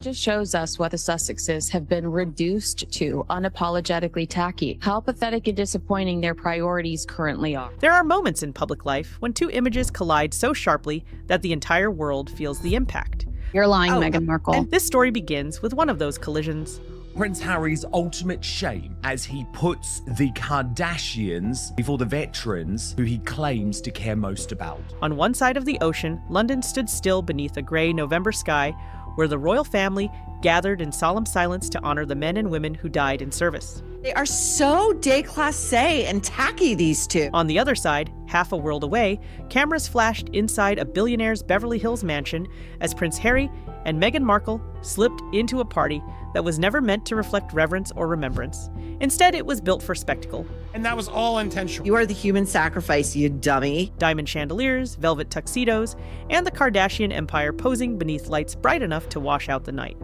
Just shows us what the Sussexes have been reduced to, unapologetically tacky, how pathetic and disappointing their priorities currently are. There are moments in public life when two images collide so sharply that the entire world feels the impact. You're lying, Meghan Markle. And this story begins with one of those collisions. Prince Harry's ultimate shame as he puts the Kardashians before the veterans who he claims to care most about. On one side of the ocean, London stood still beneath a grey November sky where the royal family gathered in solemn silence to honor the men and women who died in service. They are so déclassé and tacky, these two. On the other side, half a world away, cameras flashed inside a billionaire's Beverly Hills mansion as Prince Harry and Meghan Markle slipped into a party that was never meant to reflect reverence or remembrance. Instead, it was built for spectacle. And that was all intentional. You are the human sacrifice, you dummy. Diamond chandeliers, velvet tuxedos, and the Kardashian empire posing beneath lights bright enough to wash out the night.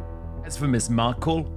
As for Miss Markle,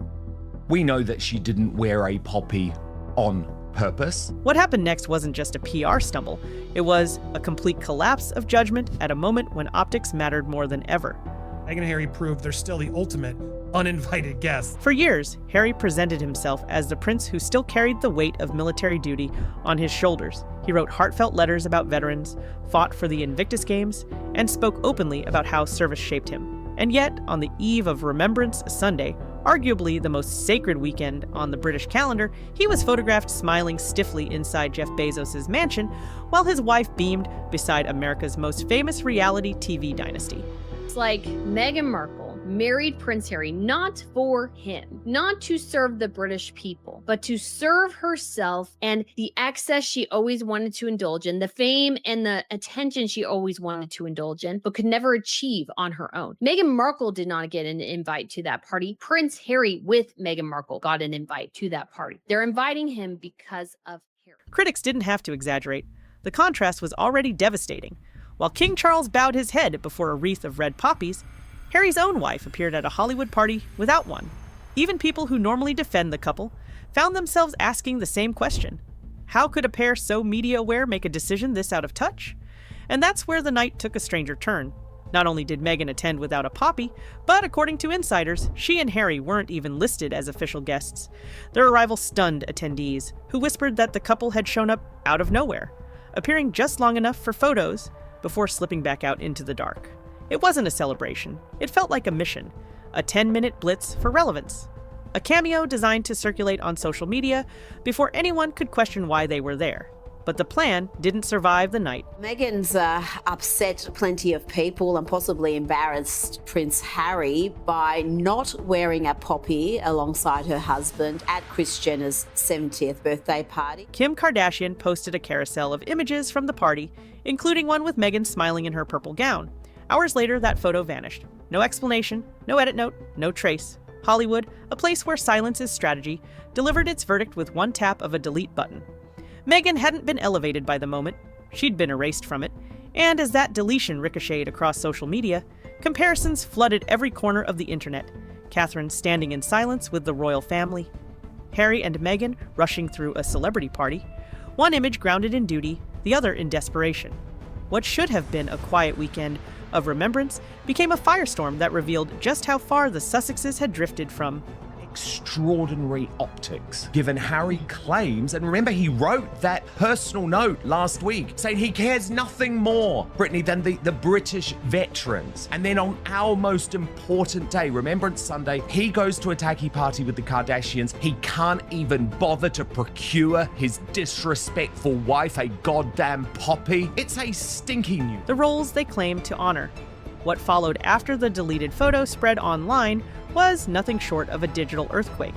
we know that she didn't wear a poppy on purpose. What happened next wasn't just a PR stumble. It was a complete collapse of judgment at a moment when optics mattered more than ever. Meghan and Harry proved they're still the ultimate uninvited guests. For years, Harry presented himself as the prince who still carried the weight of military duty on his shoulders. He wrote heartfelt letters about veterans, fought for the Invictus Games, and spoke openly about how service shaped him. And yet, on the eve of Remembrance Sunday, arguably the most sacred weekend on the British calendar, he was photographed smiling stiffly inside Jeff Bezos' mansion, while his wife beamed beside America's most famous reality TV dynasty. It's like Meghan Markle married Prince Harry not for him, not to serve the British people, but to serve herself and the excess she always wanted to indulge in, the fame and the attention she always wanted to indulge in, but could never achieve on her own. Meghan Markle did not get an invite to that party. Prince Harry with Meghan Markle got an invite to that party. They're inviting him because of Harry. Critics didn't have to exaggerate. The contrast was already devastating. While King Charles bowed his head before a wreath of red poppies, Harry's own wife appeared at a Hollywood party without one. Even people who normally defend the couple found themselves asking the same question. How could a pair so media-aware make a decision this out of touch? And that's where the night took a stranger turn. Not only did Meghan attend without a poppy, but according to insiders, she and Harry weren't even listed as official guests. Their arrival stunned attendees, who whispered that the couple had shown up out of nowhere, appearing just long enough for photos before slipping back out into the dark. It wasn't a celebration. It felt like a mission, a 10-minute blitz for relevance, a cameo designed to circulate on social media before anyone could question why they were there. But the plan didn't survive the night. Meghan's upset plenty of people and possibly embarrassed Prince Harry by not wearing a poppy alongside her husband at Kris Jenner's 70th birthday party. Kim Kardashian posted a carousel of images from the party, including one with Meghan smiling in her purple gown. Hours later, that photo vanished. No explanation, no edit note, no trace. Hollywood, a place where silence is strategy, delivered its verdict with one tap of a delete button. Meghan hadn't been elevated by the moment. She'd been erased from it. And as that deletion ricocheted across social media, comparisons flooded every corner of the internet. Catherine standing in silence with the royal family. Harry and Meghan rushing through a celebrity party. One image grounded in duty, the other in desperation. What should have been a quiet weekend of remembrance became a firestorm that revealed just how far the Sussexes had drifted from extraordinary optics, given Harry claims, and remember he wrote that personal note last week saying he cares nothing more, Brittany, than the British veterans. And then on our most important day, Remembrance Sunday, he goes to a tacky party with the Kardashians. He can't even bother to procure his disrespectful wife a goddamn poppy. It's a stinking news. the roles they claimed to honor. What followed after the deleted photo spread online was nothing short of a digital earthquake.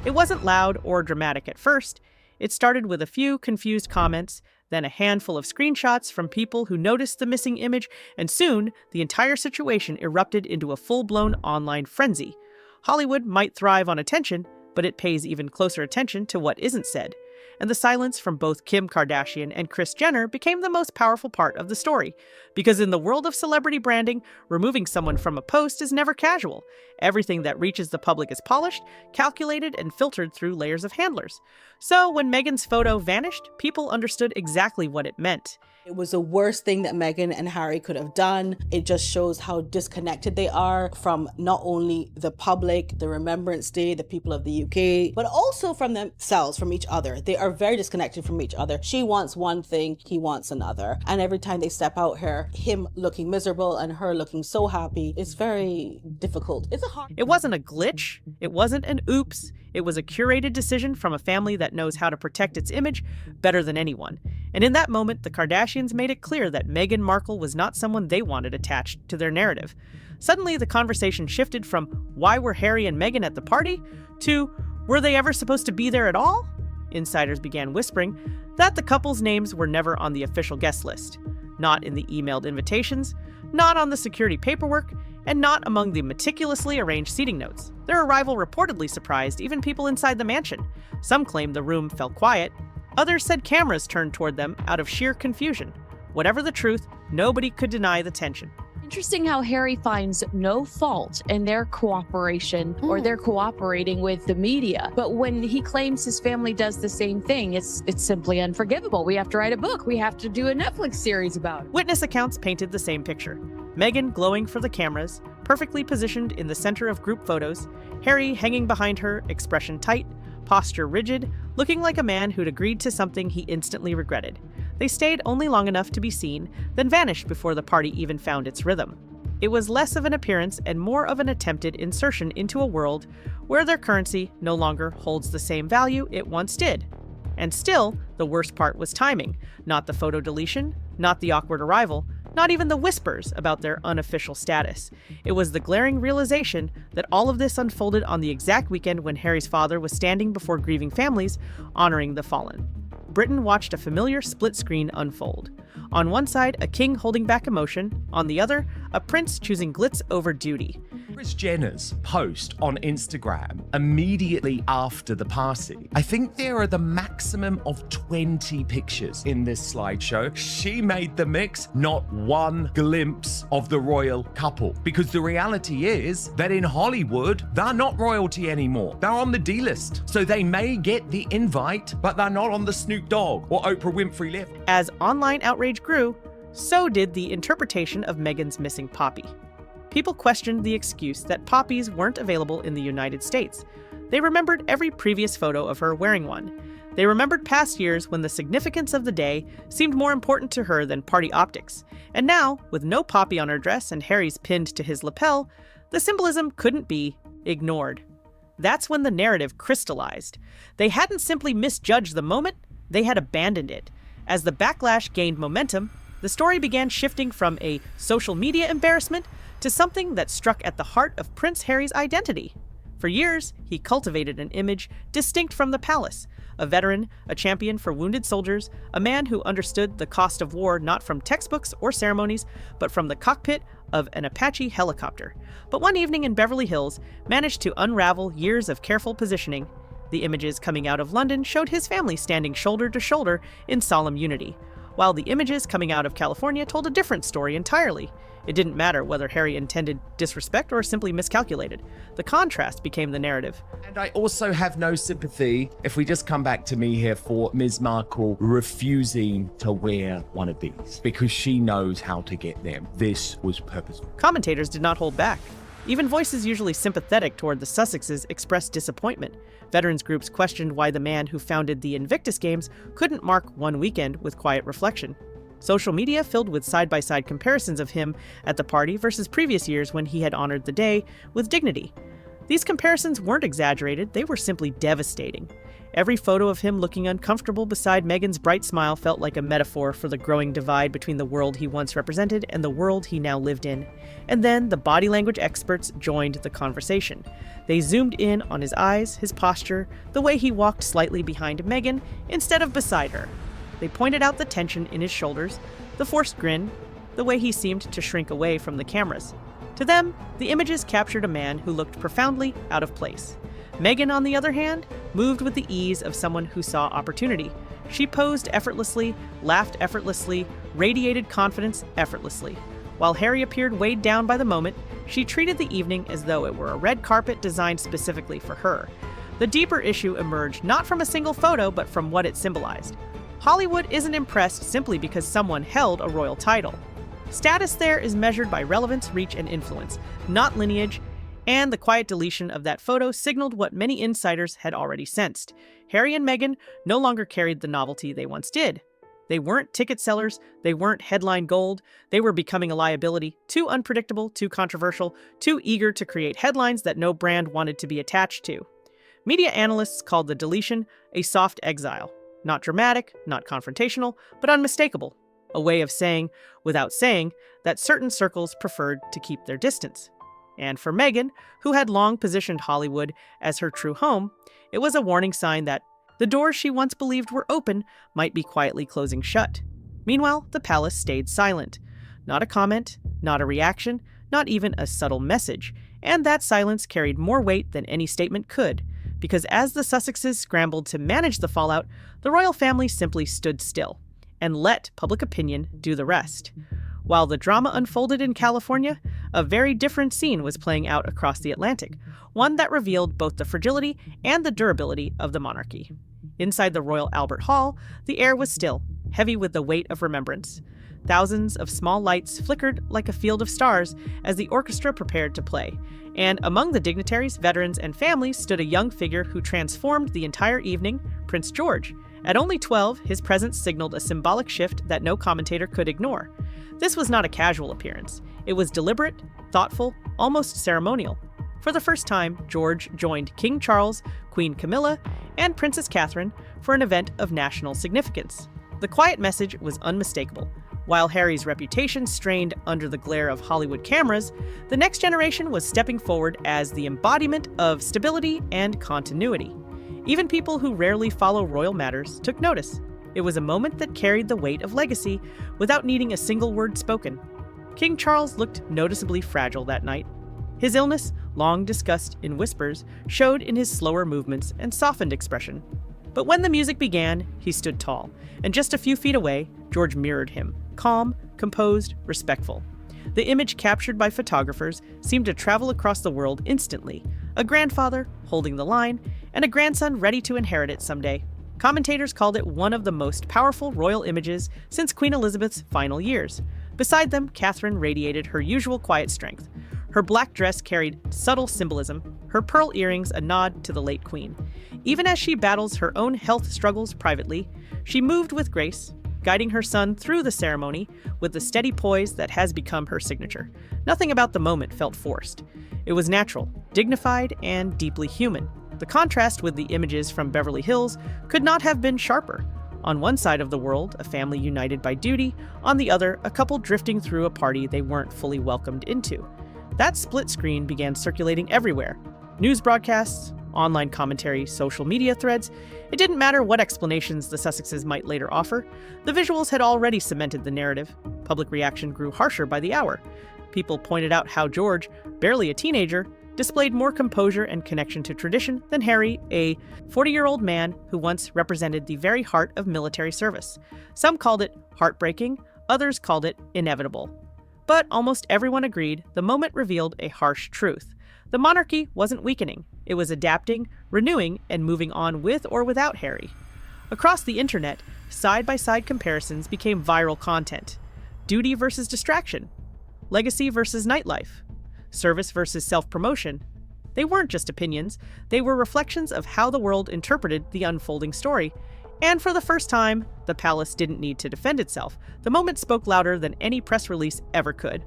It wasn't loud or dramatic at first. It started with a few confused comments, then a handful of screenshots from people who noticed the missing image, and soon the entire situation erupted into a full-blown online frenzy. Hollywood might thrive on attention, but it pays even closer attention to what isn't said. And the silence from both Kim Kardashian and Kris Jenner became the most powerful part of the story. Because in the world of celebrity branding, removing someone from a post is never casual. Everything that reaches the public is polished, calculated, and filtered through layers of handlers. So when Meghan's photo vanished, people understood exactly what it meant. It was the worst thing that Meghan and Harry could have done. It just shows how disconnected they are from not only the public, the Remembrance Day, the people of the UK, but also from themselves, from each other. They are very disconnected from each other. She wants one thing, he wants another. And every time they step out here, him looking miserable and her looking so happy, it's very difficult. It wasn't a glitch. It wasn't an oops. It was a curated decision from a family that knows how to protect its image better than anyone. And in that moment, the Kardashians made it clear that Meghan Markle was not someone they wanted attached to their narrative. Suddenly, the conversation shifted from why were Harry and Meghan at the party to were they ever supposed to be there at all? Insiders began whispering that the couple's names were never on the official guest list, not in the emailed invitations, not on the security paperwork, and not among the meticulously arranged seating notes. Their arrival reportedly surprised even people inside the mansion. Some claimed the room fell quiet. Others said cameras turned toward them out of sheer confusion. Whatever the truth, nobody could deny the tension. Interesting how Harry finds no fault in their cooperation or their cooperating with the media. But when he claims his family does the same thing, it's simply unforgivable. We have to write a book. We have to do a Netflix series about it. Witness accounts painted the same picture. Meghan glowing for the cameras, perfectly positioned in the center of group photos, Harry hanging behind her, expression tight, posture rigid, looking like a man who'd agreed to something he instantly regretted. They stayed only long enough to be seen, then vanished before the party even found its rhythm. It was less of an appearance and more of an attempted insertion into a world where their currency no longer holds the same value it once did. And still, the worst part was timing, not the photo deletion, not the awkward arrival, not even the whispers about their unofficial status. It was the glaring realization that all of this unfolded on the exact weekend when Harry's father was standing before grieving families, honoring the fallen. Britain watched a familiar split screen unfold. On one side, a king holding back emotion. On the other, a prince choosing glitz over duty. Kris Jenner's post on Instagram immediately after the party. I think there are the maximum of 20 pictures in this slideshow. She made the mix, not one glimpse of the royal couple. Because the reality is that in Hollywood, they're not royalty anymore. They're on the D list. So they may get the invite, but they're not on the Snoop Dogg or Oprah Winfrey list. As online outrage grew, so did the interpretation of Meghan's missing poppy. People questioned the excuse that poppies weren't available in the United States. They remembered every previous photo of her wearing one. They remembered past years when the significance of the day seemed more important to her than party optics. And now, with no poppy on her dress and Harry's pinned to his lapel, the symbolism couldn't be ignored. That's when the narrative crystallized. They hadn't simply misjudged the moment, they had abandoned it. As the backlash gained momentum, the story began shifting from a social media embarrassment to something that struck at the heart of Prince Harry's identity. For years, he cultivated an image distinct from the palace, a veteran, a champion for wounded soldiers, a man who understood the cost of war not from textbooks or ceremonies, but from the cockpit of an Apache helicopter. But one evening in Beverly Hills managed to unravel years of careful positioning. The images coming out of London showed his family standing shoulder to shoulder in solemn unity, while the images coming out of California told a different story entirely. It didn't matter whether Harry intended disrespect or simply miscalculated. The contrast became the narrative. And I also have no sympathy, if we just come back to me here, for Ms. Markle refusing to wear one of these because she knows how to get them. This was purposeful. Commentators did not hold back. Even voices usually sympathetic toward the Sussexes expressed disappointment. Veterans groups questioned why the man who founded the Invictus Games couldn't mark one weekend with quiet reflection. Social media filled with side-by-side comparisons of him at the party versus previous years when he had honored the day with dignity. These comparisons weren't exaggerated, they were simply devastating. Every photo of him looking uncomfortable beside Meghan's bright smile felt like a metaphor for the growing divide between the world he once represented and the world he now lived in. And then the body language experts joined the conversation. They zoomed in on his eyes, his posture, the way he walked slightly behind Meghan instead of beside her. They pointed out the tension in his shoulders, the forced grin, the way he seemed to shrink away from the cameras. To them, the images captured a man who looked profoundly out of place. Meghan, on the other hand, moved with the ease of someone who saw opportunity. She posed effortlessly, laughed effortlessly, radiated confidence effortlessly. While Harry appeared weighed down by the moment, she treated the evening as though it were a red carpet designed specifically for her. The deeper issue emerged not from a single photo, but from what it symbolized. Hollywood isn't impressed simply because someone held a royal title. Status there is measured by relevance, reach, and influence, not lineage, and the quiet deletion of that photo signaled what many insiders had already sensed. Harry and Meghan no longer carried the novelty they once did. They weren't ticket sellers, they weren't headline gold, they were becoming a liability, too unpredictable, too controversial, too eager to create headlines that no brand wanted to be attached to. Media analysts called the deletion a soft exile. Not dramatic, not confrontational, but unmistakable. A way of saying, without saying, that certain circles preferred to keep their distance. And for Meghan, who had long positioned Hollywood as her true home, it was a warning sign that the doors she once believed were open might be quietly closing shut. Meanwhile, the palace stayed silent. Not a comment, not a reaction, not even a subtle message. And that silence carried more weight than any statement could, because as the Sussexes scrambled to manage the fallout, the royal family simply stood still and let public opinion do the rest. While the drama unfolded in California, a very different scene was playing out across the Atlantic, one that revealed both the fragility and the durability of the monarchy. Inside the Royal Albert Hall, the air was still, heavy with the weight of remembrance. Thousands of small lights flickered like a field of stars as the orchestra prepared to play, and among the dignitaries, veterans, and families stood a young figure who transformed the entire evening, Prince George. At only 12, his presence signaled a symbolic shift that no commentator could ignore. This was not a casual appearance. It was deliberate, thoughtful, almost ceremonial. For the first time, George joined King Charles, Queen Camilla, and Princess Catherine for an event of national significance. The quiet message was unmistakable. While Harry's reputation strained under the glare of Hollywood cameras, the next generation was stepping forward as the embodiment of stability and continuity. Even people who rarely follow royal matters took notice. It was a moment that carried the weight of legacy without needing a single word spoken. King Charles looked noticeably fragile that night. His illness, long discussed in whispers, showed in his slower movements and softened expression. But when the music began, he stood tall, and just a few feet away, George mirrored him, calm, composed, respectful. The image captured by photographers seemed to travel across the world instantly, a grandfather holding the line, and a grandson ready to inherit it someday. Commentators called it one of the most powerful royal images since Queen Elizabeth's final years. Beside them, Catherine radiated her usual quiet strength. Her black dress carried subtle symbolism, her pearl earrings a nod to the late queen. Even as she battles her own health struggles privately, she moved with grace, guiding her son through the ceremony with the steady poise that has become her signature. Nothing about the moment felt forced. It was natural, dignified, and deeply human. The contrast with the images from Beverly Hills could not have been sharper. On one side of the world, a family united by duty, on the other, a couple drifting through a party they weren't fully welcomed into. That split screen began circulating everywhere. News broadcasts, online commentary, social media threads. It didn't matter what explanations the Sussexes might later offer. The visuals had already cemented the narrative. Public reaction grew harsher by the hour. People pointed out how George, barely a teenager, displayed more composure and connection to tradition than Harry, a 40-year-old man who once represented the very heart of military service. Some called it heartbreaking, others called it inevitable. But almost everyone agreed the moment revealed a harsh truth. The monarchy wasn't weakening. It was adapting, renewing, and moving on with or without Harry. Across the internet, side-by-side comparisons became viral content. Duty versus distraction. Legacy versus nightlife. Service versus self-promotion. They weren't just opinions, they were reflections of how the world interpreted the unfolding story. And for the first time, the palace didn't need to defend itself. The moment spoke louder than any press release ever could.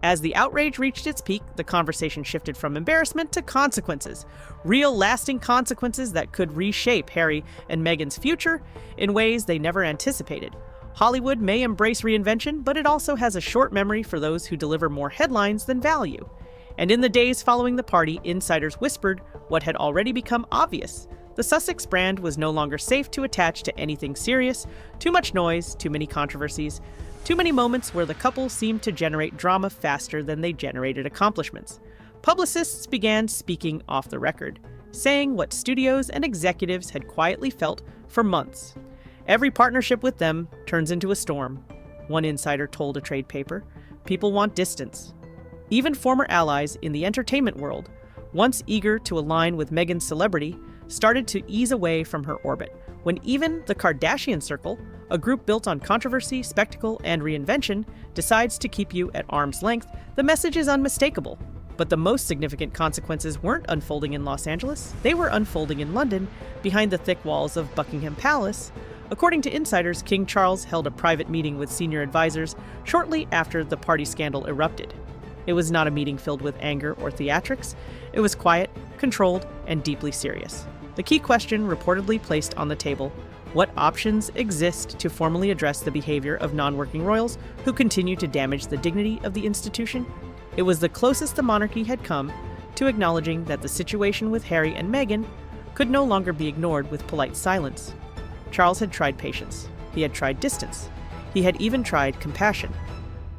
As the outrage reached its peak, the conversation shifted from embarrassment to consequences. Real, lasting consequences that could reshape Harry and Meghan's future in ways they never anticipated. Hollywood may embrace reinvention, but it also has a short memory for those who deliver more headlines than value. And in the days following the party, insiders whispered what had already become obvious. The Sussex brand was no longer safe to attach to anything serious. Too much noise, too many controversies, too many moments where the couple seemed to generate drama faster than they generated accomplishments. Publicists began speaking off the record, saying what studios and executives had quietly felt for months. Every partnership with them turns into a storm, one insider told a trade paper. People want distance. Even former allies in the entertainment world, once eager to align with Meghan's celebrity, started to ease away from her orbit, when even the Kardashian circle, a group built on controversy, spectacle, and reinvention, decides to keep you at arm's length, the message is unmistakable. But the most significant consequences weren't unfolding in Los Angeles. They were unfolding in London, behind the thick walls of Buckingham Palace. According to insiders, King Charles held a private meeting with senior advisors shortly after the party scandal erupted. It was not a meeting filled with anger or theatrics. It was quiet, controlled, and deeply serious. The key question reportedly placed on the table: what options exist to formally address the behavior of non-working royals who continue to damage the dignity of the institution? It was the closest the monarchy had come to acknowledging that the situation with Harry and Meghan could no longer be ignored with polite silence. Charles had tried patience. He had tried distance. He had even tried compassion.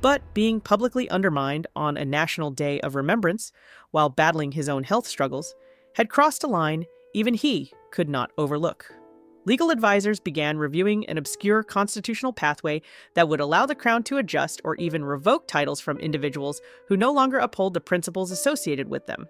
But being publicly undermined on a national day of remembrance while battling his own health struggles had crossed a line even he could not overlook. Legal advisors began reviewing an obscure constitutional pathway that would allow the crown to adjust or even revoke titles from individuals who no longer uphold the principles associated with them.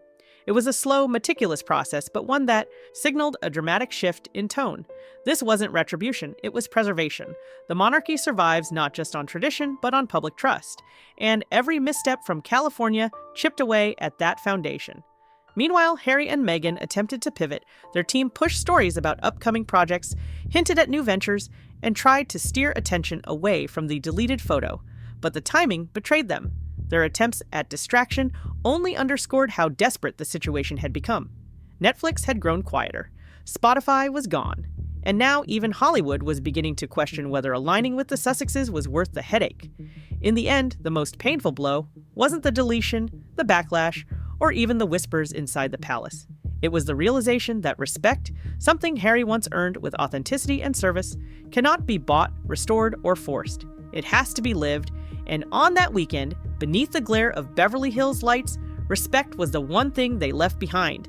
It was a slow, meticulous process, but one that signaled a dramatic shift in tone. This wasn't retribution, it was preservation. The monarchy survives not just on tradition, but on public trust. And every misstep from California chipped away at that foundation. Meanwhile, Harry and Meghan attempted to pivot. Their team pushed stories about upcoming projects, hinted at new ventures, and tried to steer attention away from the deleted photo. But the timing betrayed them. Their attempts at distraction only underscored how desperate the situation had become. Netflix had grown quieter. Spotify was gone. And now even Hollywood was beginning to question whether aligning with the Sussexes was worth the headache. In the end, the most painful blow wasn't the deletion, the backlash, or even the whispers inside the palace. It was the realization that respect, something Harry once earned with authenticity and service, cannot be bought, restored, or forced. It has to be lived, and on that weekend, beneath the glare of Beverly Hills lights, respect was the one thing they left behind.